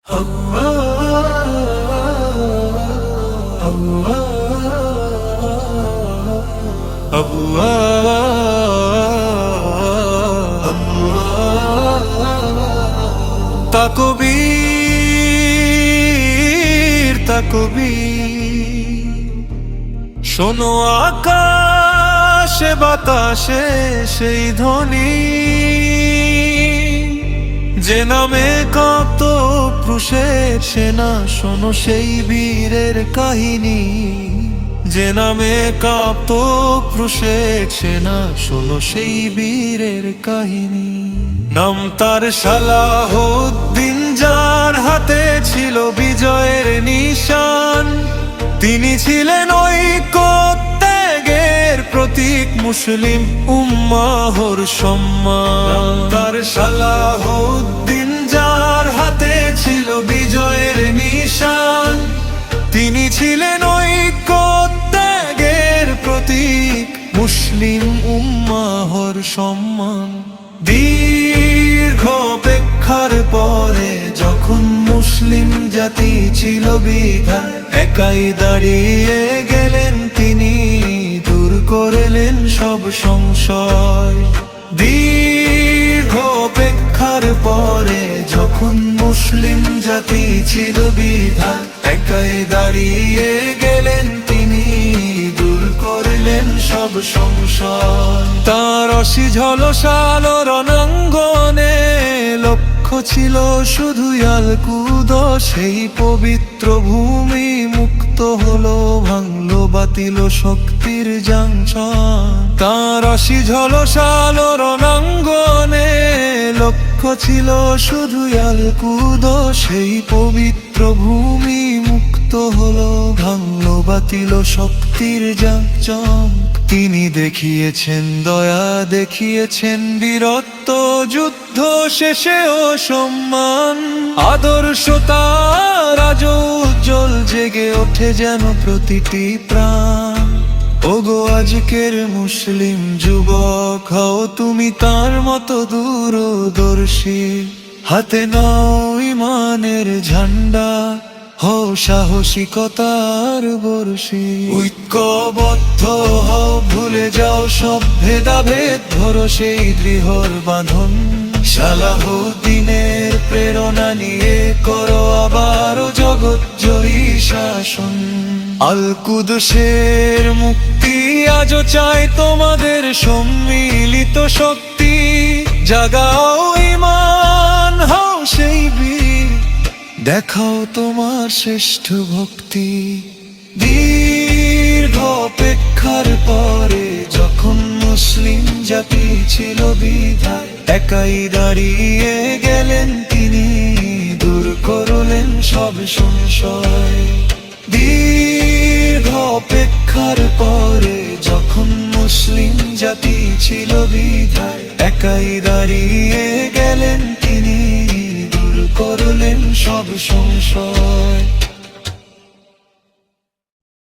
তাকবীর তাকবীর, শোনো আকাশে বাতাসে সেই ধ্বনি, যে নামে কাঁপত ক্রুশের সেনা। শোনো সেই বীরের কাহিনী, যে নামে কাঁপত ক্রুশের সেনা। শোনো সেই বীরের কাহিনী। নাম তার সালাহউদ্দিন, যার হাতে ছিল বিজয়ের নিশান। তিনি ছিলেন ঐক্য ত্যাগের প্রতীক, মুসলিম উম্মাহর সম্মান। তার সালাহউদ্দিন, যার হাতে ছিল বিজয়ের নিশান। তিনি ছিলেন ঐক্য ত্যাগের প্রতীক, মুসলিম উম্মাহর সম্মান। দীর্ঘ অপেক্ষার পরে যখন মুসলিম জাতি ছিল বিধান, একাই দাঁড়িয়ে গেলেন তিনি, দূর করলেন সব সংশয়। দীর্ঘ অপেক্ষার পরে যখন মুসলিম জাতি ছিল বিধান, একাই দাঁড়িয়ে গেলেন তিনি, দূর করলেন সব সংশয়। তার অসি ঝলসাল রণাঙ্গনে লক্ষ্য ছিল শুধু আল-কুদস। সেই পবিত্র ভূমি মুক্ত হলো, ভাঙলো বাতিল শক্তির জাঞ্চন। তার অসি ঝলসাল রণাঙ্গনে লক্ষ্য ছিল শুধু আল-কুদস। সেই পবিত্র ভূমি মুক্ত হলো, ভাঙলো বাতিল শক্তির জাঞ্চন। তিনি দেখিয়েছেন দয়া, দেখিয়েছেন বীরত্ব, যুদ্ধ শেষেও সম্মান। আদর্শ তার আজ উজ্জ্বল, জেগে ওঠে যেন প্রতিটি প্রাণ। ওগো আজকের মুসলিম যুবক, হও তুমি তার মতো দূরদর্শী। হাতে নাও ঈমানের ঝান্ডা, হও সাহসিকতার বর্ষী। ঐক্যবদ্ধ হও, ভুলে যাও সব ভেদাভেদ, ধরো সেই দৃঢ়র বাঁধন। সালাহউদ্দিনের প্রেরণা নিয়ে করো আবারও জগৎ জয়ী শাসন। আল-কুদসের মুক্তি আজও চাই তোমাদের সম্মিলিত শক্তি। জাগাও ঈমান, হও সেই বীর, দেখাও তোমার শ্রেষ্ঠ ভক্তি। দীর্ঘ অপেক্ষার পরে যখন মুসলিম জাতি ছিল বিধায়, একাই দাঁড়িয়ে গেলেন তিনি, দূর করলেন সব সংশয়। দীর্ঘ অপেক্ষার পরে যখন মুসলিম জাতি ছিল বিধায়, একাই দাঁড়িয়ে গেলেন তিনি, দূর করলেন সব সংশয়।